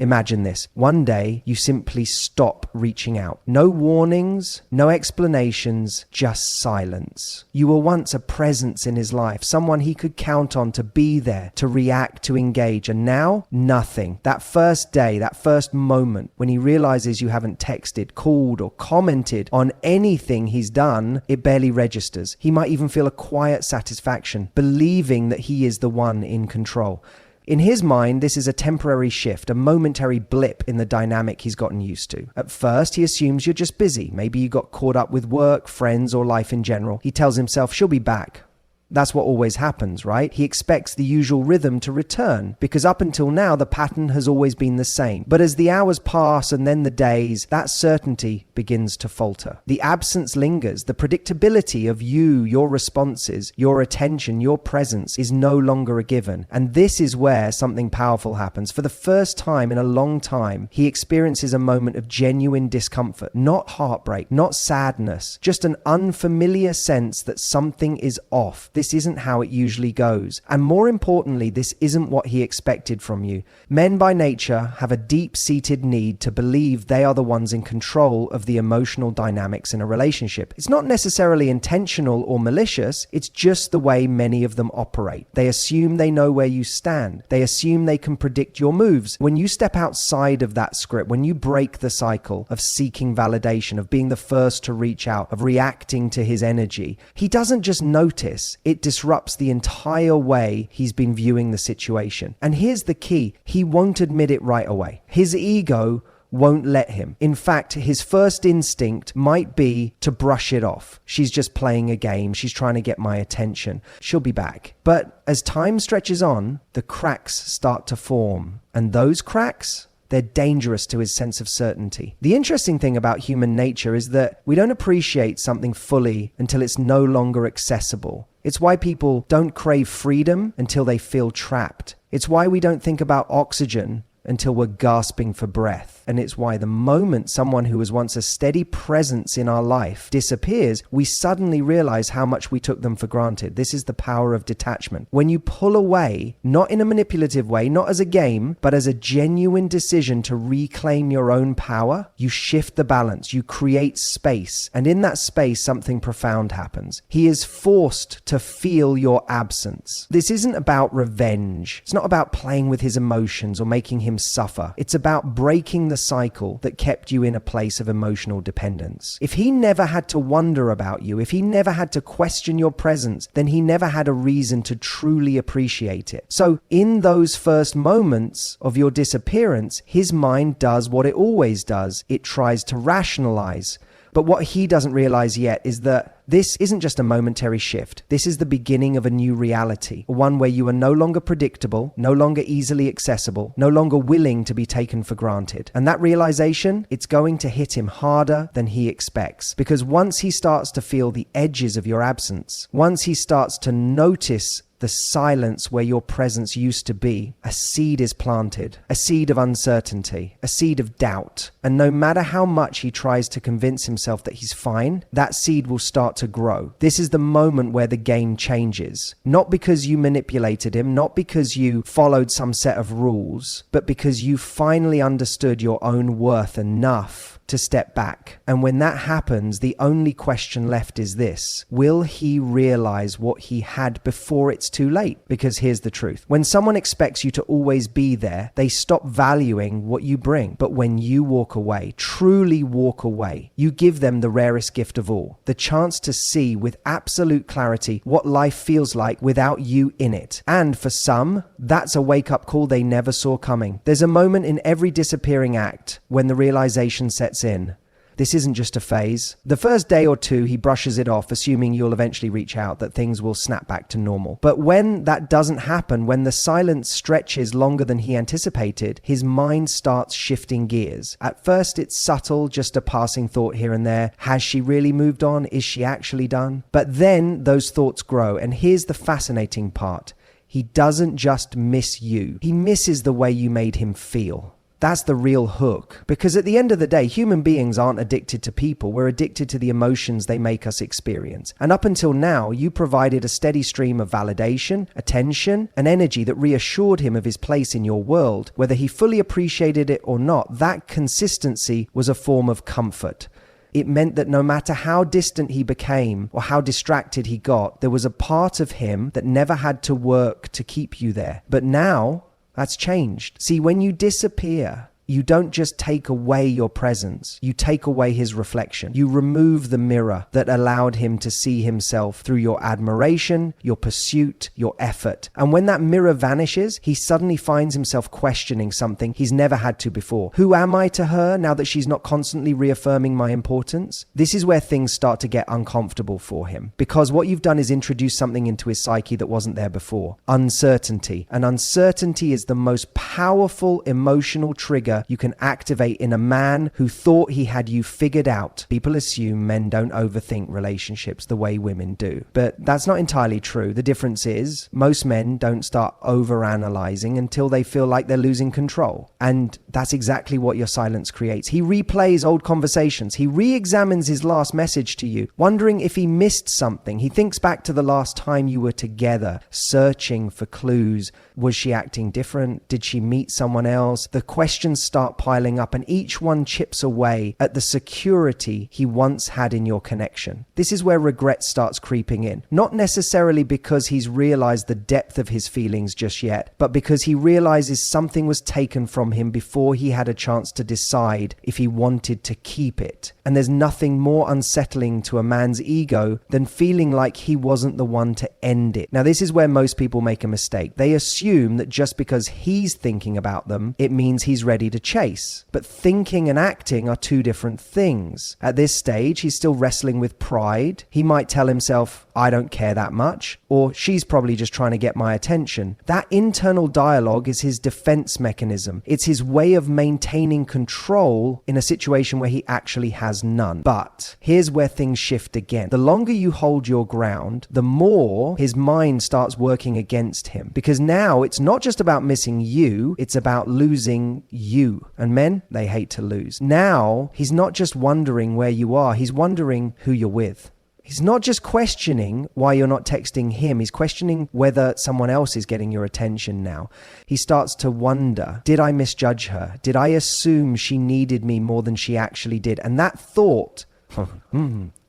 Imagine this. One day, you simply stop reaching out. No warnings, no explanations, just silence. You were once a presence in his life, someone he could count on to be there, to react, to engage, and now, nothing. That first day, that first moment, when he realizes you haven't texted, called, or commented on anything he's done, it barely registers. He might even feel a quiet satisfaction, believing that he is the one in control. In his mind, this is a temporary shift, a momentary blip in the dynamic he's gotten used to. At first, he assumes you're just busy. Maybe you got caught up with work, friends, or life in general. He tells himself she'll be back. That's what always happens, right? He expects the usual rhythm to return because up until now, the pattern has always been the same. But as the hours pass and then the days, that certainty begins to falter. The absence lingers. The predictability of you, your responses, your attention, your presence is no longer a given. And this is where something powerful happens. For the first time in a long time, he experiences a moment of genuine discomfort, not heartbreak, not sadness, just an unfamiliar sense that something is off. This isn't how it usually goes. And more importantly, this isn't what he expected from you. Men by nature have a deep-seated need to believe they are the ones in control of the emotional dynamics in a relationship. It's not necessarily intentional or malicious. It's just the way many of them operate. They assume they know where you stand. They assume they can predict your moves. When you step outside of that script, when you break the cycle of seeking validation, of being the first to reach out, of reacting to his energy, he doesn't just notice. It disrupts the entire way he's been viewing the situation. And here's the key. He won't admit it right away. His ego won't let him. In fact, his first instinct might be to brush it off. She's just playing a game. She's trying to get my attention. She'll be back. But as time stretches on, the cracks start to form. And those cracks, they're dangerous to his sense of certainty. The interesting thing about human nature is that we don't appreciate something fully until it's no longer accessible. It's why people don't crave freedom until they feel trapped. It's why we don't think about oxygen until we're gasping for breath. And it's why the moment someone who was once a steady presence in our life disappears, we suddenly realize how much we took them for granted. This is the power of detachment. When you pull away, not in a manipulative way, not as a game, but as a genuine decision to reclaim your own power, you shift the balance, you create space. And in that space, something profound happens. He is forced to feel your absence. This isn't about revenge. It's not about playing with his emotions or making him suffer. It's about breaking the cycle that kept you in a place of emotional dependence. If he never had to wonder about you, if he never had to question your presence, then he never had a reason to truly appreciate it. So in those first moments of your disappearance, his mind does what it always does. It tries to rationalize. But what he doesn't realize yet is that this isn't just a momentary shift. This is the beginning of a new reality, one where you are no longer predictable, no longer easily accessible, no longer willing to be taken for granted. And that realization, it's going to hit him harder than he expects. Because once he starts to feel the edges of your absence, once he starts to notice the silence where your presence used to be, a seed is planted, a seed of uncertainty, a seed of doubt. And no matter how much he tries to convince himself that he's fine, that seed will start to grow. This is the moment where the game changes. Not because you manipulated him, not because you followed some set of rules, but because you finally understood your own worth enough to step back. And when that happens, the only question left is this: will he realize what he had before it's too late? Because here's the truth. When someone expects you to always be there, they stop valuing what you bring. But when you walk away, truly walk away, you give them the rarest gift of all, the chance to see with absolute clarity what life feels like without you in it. And for some, that's a wake-up call they never saw coming. There's a moment in every disappearing act when the realization sets in. This isn't just a phase. The first day or two, he brushes it off, assuming you'll eventually reach out, that things will snap back to normal. But when that doesn't happen, when the silence stretches longer than he anticipated, his mind starts shifting gears. At first, it's subtle, just a passing thought here and there. Has she really moved on? Is she actually done? But then those thoughts grow. And here's the fascinating part. He doesn't just miss you. He misses the way you made him feel. That's the real hook. Because at the end of the day, human beings aren't addicted to people. We're addicted to the emotions they make us experience. And up until now, you provided a steady stream of validation, attention, and energy that reassured him of his place in your world. Whether he fully appreciated it or not, that consistency was a form of comfort. It meant that no matter how distant he became or how distracted he got, there was a part of him that never had to work to keep you there. But now, that's changed. See, when you disappear, you don't just take away your presence, you take away his reflection. You remove the mirror that allowed him to see himself through your admiration, your pursuit, your effort. And when that mirror vanishes, he suddenly finds himself questioning something he's never had to before. Who am I to her now that she's not constantly reaffirming my importance? This is where things start to get uncomfortable for him, because what you've done is introduce something into his psyche that wasn't there before. Uncertainty. And uncertainty is the most powerful emotional trigger you can activate in a man who thought he had you figured out. People assume men don't overthink relationships the way women do, but that's not entirely true. The difference is most men don't start overanalyzing until they feel like they're losing control. And that's exactly what your silence creates. He replays old conversations. He re-examines his last message to you, wondering if he missed something. He thinks back to the last time you were together, searching for clues. Was she acting different? Did she meet someone else? The questions start piling up, and each one chips away at the security he once had in your connection. This is where regret starts creeping in. Not necessarily because he's realized the depth of his feelings just yet, but because he realizes something was taken from him before he had a chance to decide if he wanted to keep it. And there's nothing more unsettling to a man's ego than feeling like he wasn't the one to end it. Now, this is where most people make a mistake. They assume that just because he's thinking about them, it means he's ready to chase. But thinking and acting are two different things. At this stage, he's still wrestling with pride. He might tell himself, I don't care that much, or she's probably just trying to get my attention. That internal dialogue is his defense mechanism. It's his way of maintaining control in a situation where he actually has none. But here's where things shift again. The longer you hold your ground, the more his mind starts working against him. Because now it's not just about missing you, it's about losing you. And men, they hate to lose. Now, he's not just wondering where you are, he's wondering who you're with. He's not just questioning why you're not texting him. He's questioning whether someone else is getting your attention now. He starts to wonder, did I misjudge her? Did I assume she needed me more than she actually did? And that thought,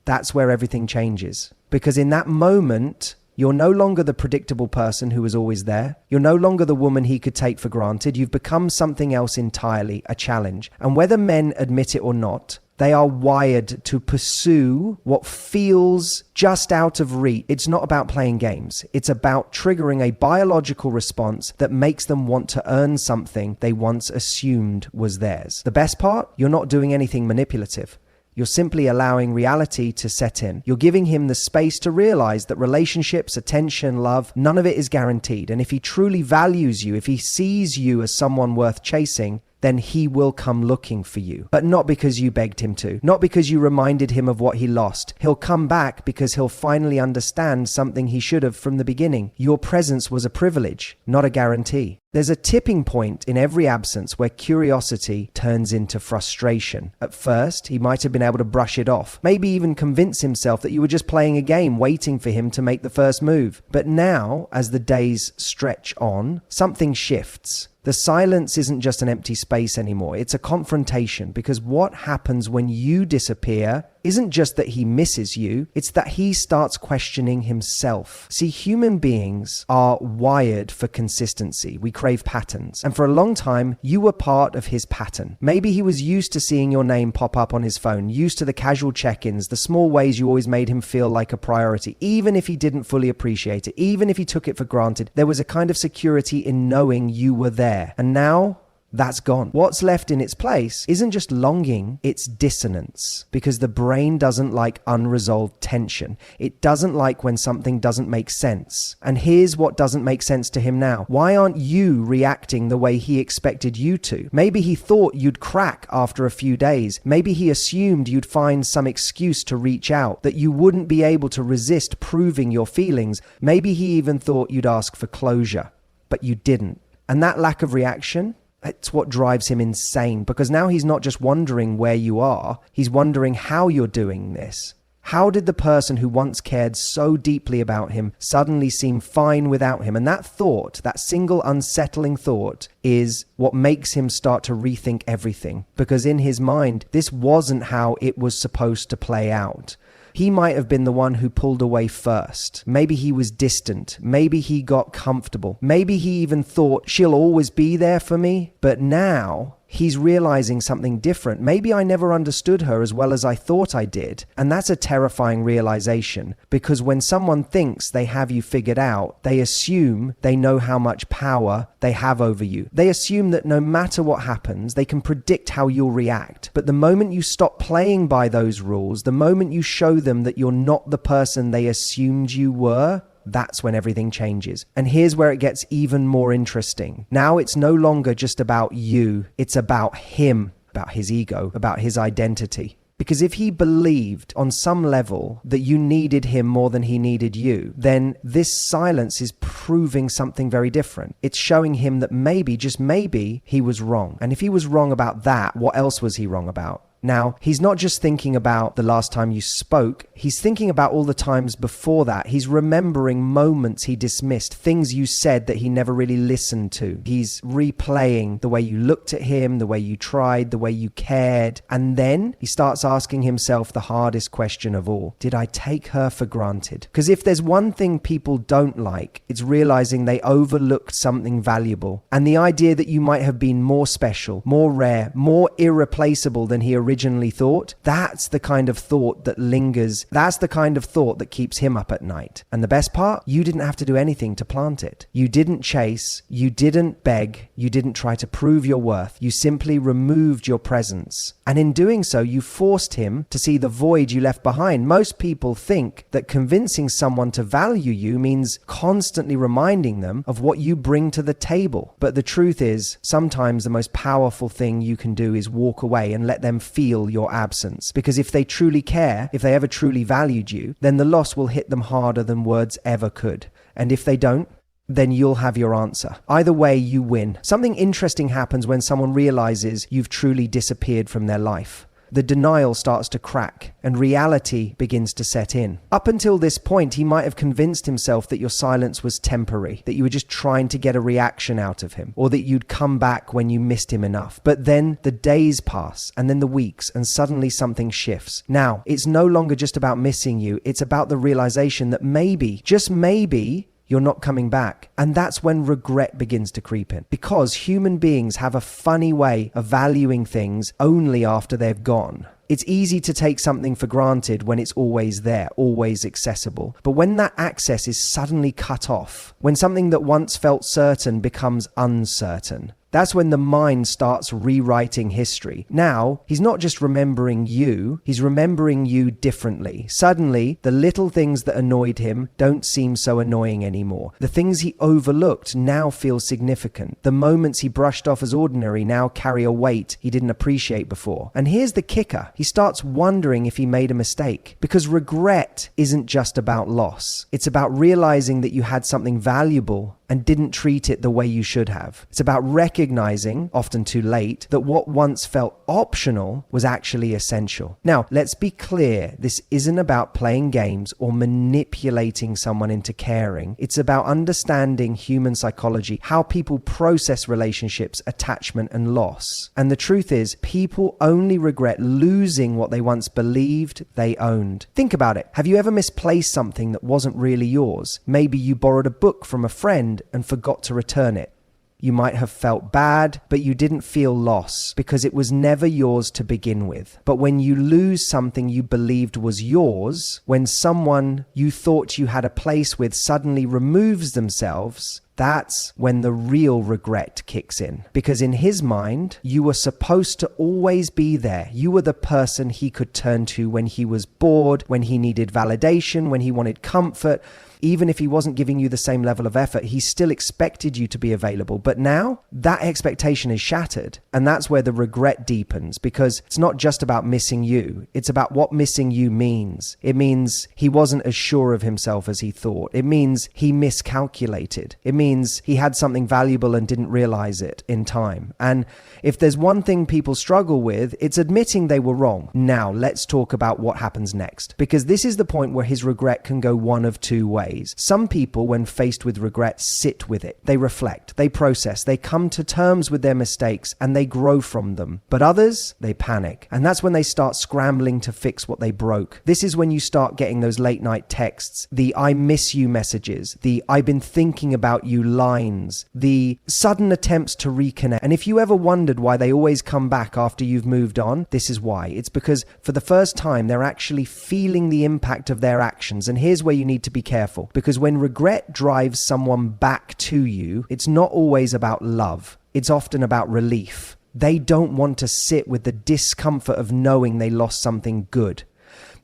that's where everything changes. Because in that moment, you're no longer the predictable person who was always there. You're no longer the woman he could take for granted. You've become something else entirely, a challenge. And whether men admit it or not, they are wired to pursue what feels just out of reach. It's not about playing games. It's about triggering a biological response that makes them want to earn something they once assumed was theirs. The best part? You're not doing anything manipulative. You're simply allowing reality to set in. You're giving him the space to realize that relationships, attention, love, none of it is guaranteed. And if he truly values you, if he sees you as someone worth chasing, then he will come looking for you. But not because you begged him to, not because you reminded him of what he lost. He'll come back because he'll finally understand something he should have from the beginning. Your presence was a privilege, not a guarantee. There's a tipping point in every absence where curiosity turns into frustration. At first, he might have been able to brush it off, maybe even convince himself that you were just playing a game, waiting for him to make the first move. But now, as the days stretch on, something shifts. The silence isn't just an empty space anymore. It's a confrontation, because what happens when you disappear isn't just that he misses you, it's that he starts questioning himself. See, human beings are wired for consistency. We crave patterns. And for a long time, you were part of his pattern. Maybe he was used to seeing your name pop up on his phone, used to the casual check-ins, the small ways you always made him feel like a priority, even if he didn't fully appreciate it, even if he took it for granted. There was a kind of security in knowing you were there. And now, that's gone. What's left in its place isn't just longing, it's dissonance. Because the brain doesn't like unresolved tension. It doesn't like when something doesn't make sense. And here's what doesn't make sense to him now. Why aren't you reacting the way he expected you to? Maybe he thought you'd crack after a few days. Maybe he assumed you'd find some excuse to reach out, that you wouldn't be able to resist proving your feelings. Maybe he even thought you'd ask for closure, but you didn't. And that lack of reaction, It's what drives him insane, because now he's not just wondering where you are, he's wondering how you're doing this. How did the person who once cared so deeply about him suddenly seem fine without him? And that thought, that single unsettling thought, is what makes him start to rethink everything. Because in his mind, this wasn't how it was supposed to play out. He might have been the one who pulled away first. Maybe he was distant. Maybe he got comfortable. Maybe he even thought, she'll always be there for me. But now he's realizing something different. Maybe I never understood her as well as I thought I did. And that's a terrifying realization, because when someone thinks they have you figured out, they assume they know how much power they have over you. They assume that no matter what happens, they can predict how you'll react. But the moment you stop playing by those rules, the moment you show them that you're not the person they assumed you were, that's when everything changes. And here's where it gets even more interesting. Now it's no longer just about you. It's about him, about his ego, about his identity. Because if he believed on some level that you needed him more than he needed you, then this silence is proving something very different. It's showing him that maybe, just maybe, he was wrong. And if he was wrong about that, what else was he wrong about? Now, he's not just thinking about the last time you spoke, he's thinking about all the times before that. He's remembering moments he dismissed, things you said that he never really listened to. He's replaying the way you looked at him, the way you tried, the way you cared. And then he starts asking himself the hardest question of all. Did I take her for granted? Because if there's one thing people don't like, it's realizing they overlooked something valuable. And the idea that you might have been more special, more rare, more irreplaceable than he originally thought, that's the kind of thought that lingers. That's the kind of thought that keeps him up at night. And the best part, you didn't have to do anything to plant it. You didn't chase, you didn't beg, you didn't try to prove your worth. You simply removed your presence. And in doing so, you forced him to see the void you left behind. Most people think that convincing someone to value you means constantly reminding them of what you bring to the table. But the truth is, sometimes the most powerful thing you can do is walk away and let them feel your absence. Because if they truly care, if they ever truly valued you, then the loss will hit them harder than words ever could. And if they don't, then you'll have your answer. Either way, you win. Something interesting happens when someone realizes you've truly disappeared from their life. The denial starts to crack and reality begins to set in. Up until this point, he might have convinced himself that your silence was temporary, that you were just trying to get a reaction out of him, or that you'd come back when you missed him enough. But then the days pass, and then the weeks, and suddenly something shifts. Now, it's no longer just about missing you, it's about the realization that maybe, just maybe, you're not coming back. And that's when regret begins to creep in. Because human beings have a funny way of valuing things only after they've gone. It's easy to take something for granted when it's always there, always accessible. But when that access is suddenly cut off, when something that once felt certain becomes uncertain, that's when the mind starts rewriting history. Now, he's not just remembering you, he's remembering you differently. Suddenly, the little things that annoyed him don't seem so annoying anymore. The things he overlooked now feel significant. The moments he brushed off as ordinary now carry a weight he didn't appreciate before. And here's the kicker. He starts wondering if he made a mistake. Because regret isn't just about loss. It's about realizing that you had something valuable and didn't treat it the way you should have. It's about recognizing, often too late, that what once felt optional was actually essential. Now, let's be clear, this isn't about playing games or manipulating someone into caring. It's about understanding human psychology, how people process relationships, attachment, and loss. And the truth is, people only regret losing what they once believed they owned. Think about it. Have you ever misplaced something that wasn't really yours? Maybe you borrowed a book from a friend and forgot to return it. You might have felt bad, but you didn't feel loss because it was never yours to begin with. But when you lose something you believed was yours, when someone you thought you had a place with suddenly removes themselves, that's when the real regret kicks in. Because in his mind, you were supposed to always be there. You were the person he could turn to when he was bored, when he needed validation, when he wanted comfort. Even if he wasn't giving you the same level of effort, he still expected you to be available. But now that expectation is shattered. And that's where the regret deepens, because it's not just about missing you. It's about what missing you means. It means he wasn't as sure of himself as he thought. It means he miscalculated. It means he had something valuable and didn't realize it in time. And if there's one thing people struggle with, it's admitting they were wrong. Now, let's talk about what happens next, because this is the point where his regret can go one of two ways. Some people, when faced with regret, sit with it. They reflect, they process, they come to terms with their mistakes, and they grow from them. But others, they panic. And that's when they start scrambling to fix what they broke. This is when you start getting those late night texts, the I miss you messages, the I've been thinking about you lines, the sudden attempts to reconnect. And if you ever wondered why they always come back after you've moved on, this is why. It's because for the first time, they're actually feeling the impact of their actions. And here's where you need to be careful, because when regret drives someone back to you, it's not always about love. It's often about relief. They don't want to sit with the discomfort of knowing they lost something good.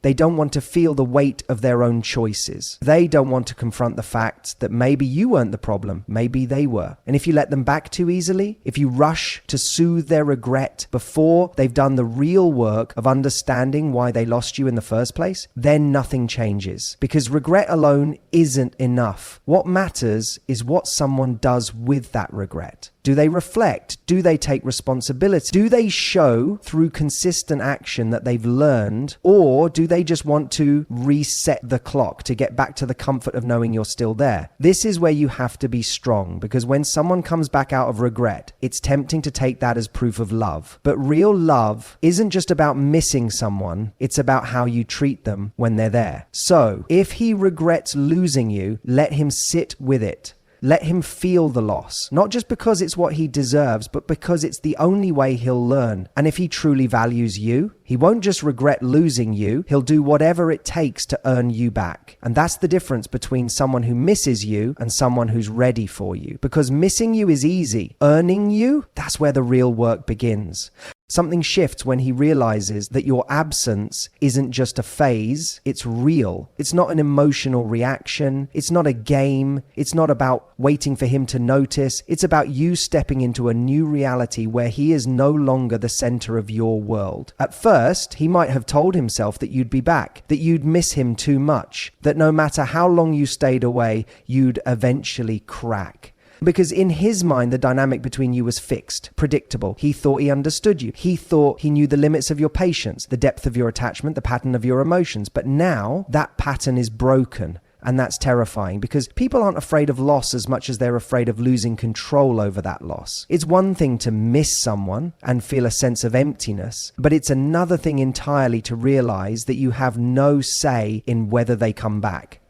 They don't want to feel the weight of their own choices. They don't want to confront the fact that maybe you weren't the problem, maybe they were. And if you let them back too easily, if you rush to soothe their regret before they've done the real work of understanding why they lost you in the first place, then nothing changes. Because regret alone isn't enough. What matters is what someone does with that regret. Do they reflect? Do they take responsibility? Do they show through consistent action that they've learned? Or do they just want to reset the clock to get back to the comfort of knowing you're still there? This is where you have to be strong, because when someone comes back out of regret, it's tempting to take that as proof of love. But real love isn't just about missing someone, it's about how you treat them when they're there. So, if he regrets losing you, let him sit with it. Let him feel the loss, not just because it's what he deserves, but because it's the only way he'll learn. And if he truly values you, he won't just regret losing you, he'll do whatever it takes to earn you back. And that's the difference between someone who misses you and someone who's ready for you. Because missing you is easy. Earning you, that's where the real work begins. Something shifts when he realizes that your absence isn't just a phase, it's real. It's not an emotional reaction. It's not a game. It's not about waiting for him to notice. It's about you stepping into a new reality where he is no longer the center of your world. At first, he might have told himself that you'd be back, that you'd miss him too much, that no matter how long you stayed away, you'd eventually crack. Because in his mind, the dynamic between you was fixed, predictable. He thought he understood you. He thought he knew the limits of your patience, the depth of your attachment, the pattern of your emotions. But now that pattern is broken. And that's terrifying, because people aren't afraid of loss as much as they're afraid of losing control over that loss. It's one thing to miss someone and feel a sense of emptiness, but it's another thing entirely to realize that you have no say in whether they come back.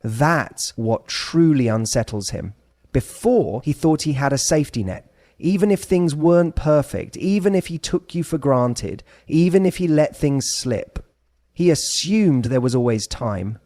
That's what truly unsettles him. Before, he thought he had a safety net. Even if things weren't perfect, even if he took you for granted, even if he let things slip, he assumed there was always time.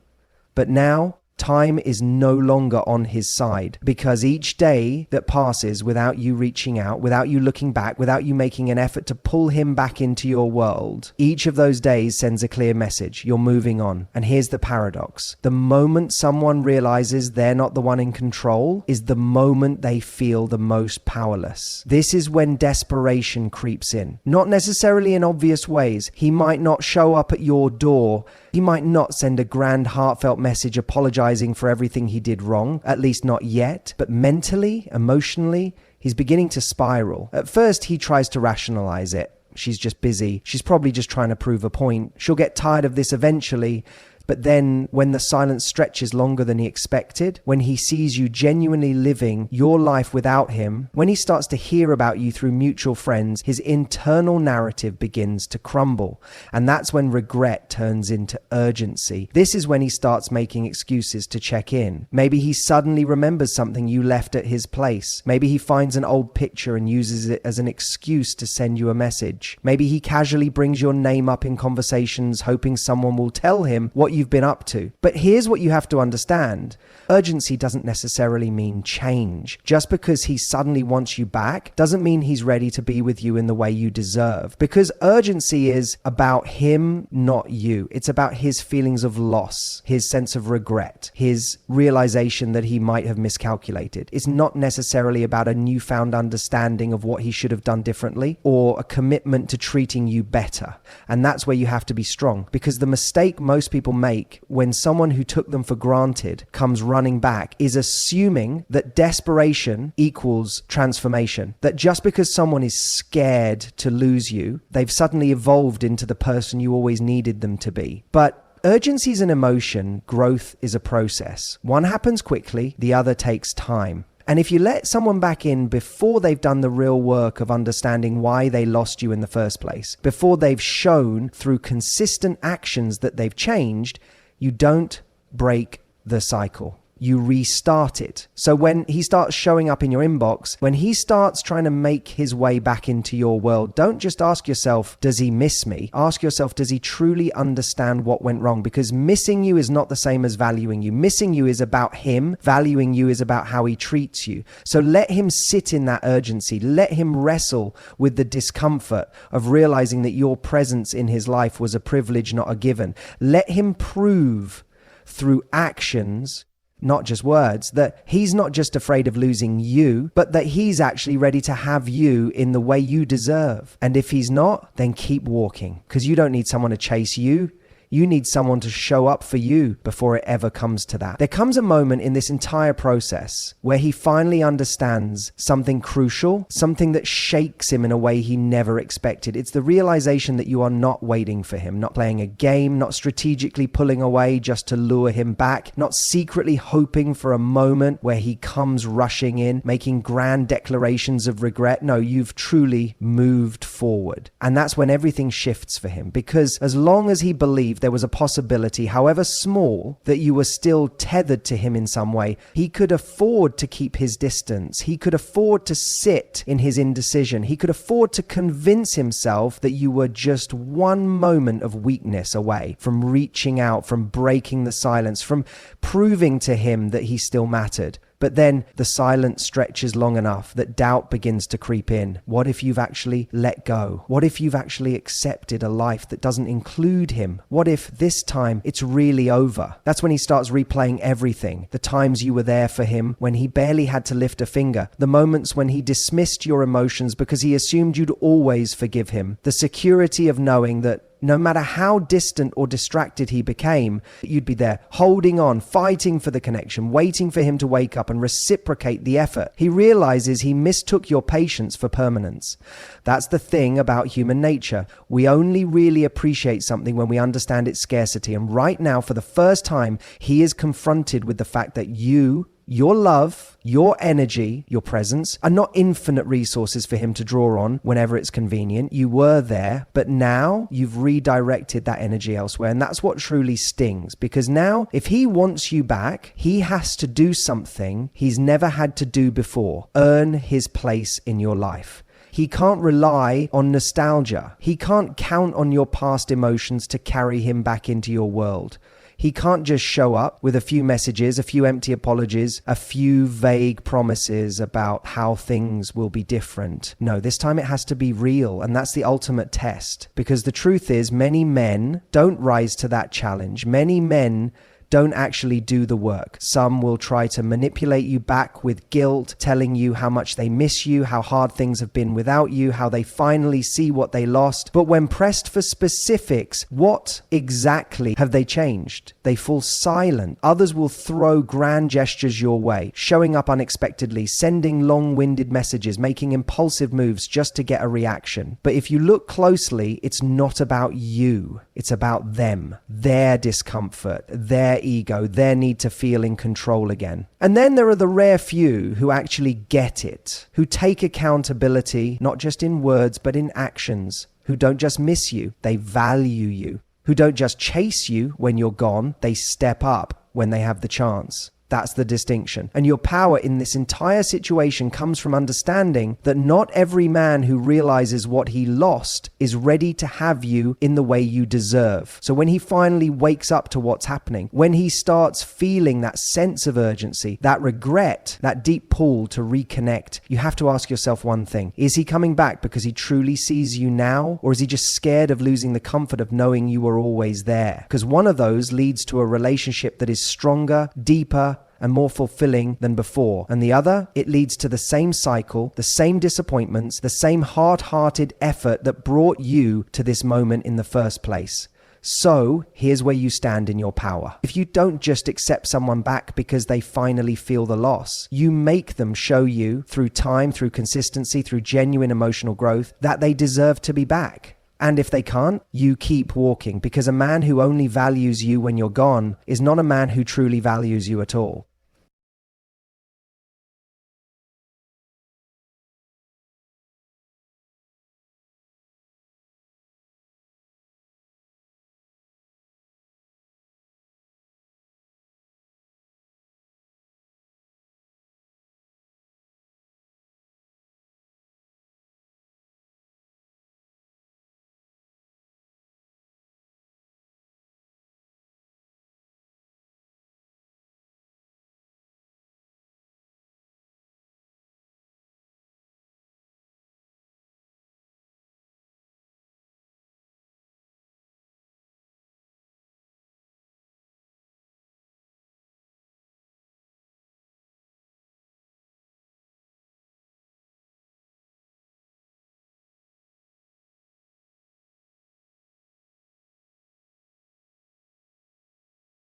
But now, time is no longer on his side, because each day that passes without you reaching out, without you looking back, without you making an effort to pull him back into your world, each of those days sends a clear message. You're moving on. And here's the paradox. The moment someone realizes they're not the one in control is the moment they feel the most powerless. This is when desperation creeps in. Not necessarily in obvious ways. He might not show up at your door. He might not send a grand heartfelt message apologizing for everything he did wrong, at least not yet. But mentally, emotionally, he's beginning to spiral. At first, he tries to rationalize it. She's just busy. She's probably just trying to prove a point. She'll get tired of this eventually. But then when the silence stretches longer than he expected, when he sees you genuinely living your life without him, when he starts to hear about you through mutual friends, his internal narrative begins to crumble. And that's when regret turns into urgency. This is when he starts making excuses to check in. Maybe he suddenly remembers something you left at his place. Maybe he finds an old picture and uses it as an excuse to send you a message. Maybe he casually brings your name up in conversations, hoping someone will tell him what you you've been up to. But here's what you have to understand. Urgency doesn't necessarily mean change. Just because he suddenly wants you back doesn't mean he's ready to be with you in the way you deserve. Because urgency is about him, not you. It's about his feelings of loss, his sense of regret, his realization that he might have miscalculated. It's not necessarily about a newfound understanding of what he should have done differently or a commitment to treating you better. And that's where you have to be strong, because the mistake most people make when someone who took them for granted comes running back is assuming that desperation equals transformation. That just because someone is scared to lose you, they've suddenly evolved into the person you always needed them to be. But urgency is an emotion, growth is a process. One happens quickly, the other takes time. And if you let someone back in before they've done the real work of understanding why they lost you in the first place, before they've shown through consistent actions that they've changed, you don't break the cycle. You restart it. So when he starts showing up in your inbox, when he starts trying to make his way back into your world, don't just ask yourself, does he miss me? Ask yourself, does he truly understand what went wrong? Because missing you is not the same as valuing you. Missing you is about him. Valuing you is about how he treats you. So let him sit in that urgency. Let him wrestle with the discomfort of realizing that your presence in his life was a privilege, not a given. Let him prove through actions, not just words, that he's not just afraid of losing you, but that he's actually ready to have you in the way you deserve. And if he's not, then keep walking, because you don't need someone to chase you. You need someone to show up for you before it ever comes to that. There comes a moment in this entire process where he finally understands something crucial, something that shakes him in a way he never expected. It's the realization that you are not waiting for him, not playing a game, not strategically pulling away just to lure him back, not secretly hoping for a moment where he comes rushing in, making grand declarations of regret. No, you've truly moved forward. And that's when everything shifts for him, because as long as he believed there was a possibility, however small, that you were still tethered to him in some way, he could afford to keep his distance. He could afford to sit in his indecision. He could afford to convince himself that you were just one moment of weakness away from reaching out, from breaking the silence, from proving to him that he still mattered. But then the silence stretches long enough that doubt begins to creep in. What if you've actually let go? What if you've actually accepted a life that doesn't include him? What if this time it's really over? That's when he starts replaying everything. The times you were there for him when he barely had to lift a finger. The moments when he dismissed your emotions because he assumed you'd always forgive him. The security of knowing that no matter how distant or distracted he became, you'd be there, holding on, fighting for the connection, waiting for him to wake up and reciprocate the effort. He realizes he mistook your patience for permanence. That's the thing about human nature. We only really appreciate something when we understand its scarcity. And right now, for the first time, he is confronted with the fact that your love, your energy, your presence are not infinite resources for him to draw on whenever it's convenient. You were there, but now you've redirected that energy elsewhere. And that's what truly stings, because now if he wants you back, he has to do something he's never had to do before, earn his place in your life. He can't rely on nostalgia. He can't count on your past emotions to carry him back into your world. He can't just show up with a few messages, a few empty apologies, a few vague promises about how things will be different. No, this time it has to be real, and that's the ultimate test. Because the truth is, many men don't rise to that challenge. Many men don't actually do the work. Some will try to manipulate you back with guilt, telling you how much they miss you, how hard things have been without you, how they finally see what they lost. But when pressed for specifics, what exactly have they changed? They fall silent. Others will throw grand gestures your way, showing up unexpectedly, sending long-winded messages, making impulsive moves just to get a reaction. But if you look closely, it's not about you. It's about them, their discomfort, their ego, their need to feel in control again. And then there are the rare few who actually get it, who take accountability, not just in words, but in actions, who don't just miss you, they value you, who don't just chase you when you're gone, they step up when they have the chance. That's the distinction. And your power in this entire situation comes from understanding that not every man who realizes what he lost is ready to have you in the way you deserve. So when he finally wakes up to what's happening, when he starts feeling that sense of urgency, that regret, that deep pull to reconnect, you have to ask yourself one thing. Is he coming back because he truly sees you now? Or is he just scared of losing the comfort of knowing you were always there? Because one of those leads to a relationship that is stronger, deeper, and more fulfilling than before. And the other, it leads to the same cycle, the same disappointments, the same hard-hearted effort that brought you to this moment in the first place. So here's where you stand in your power. If you don't just accept someone back because they finally feel the loss, you make them show you through time, through consistency, through genuine emotional growth, that they deserve to be back. And if they can't, you keep walking, because a man who only values you when you're gone is not a man who truly values you at all.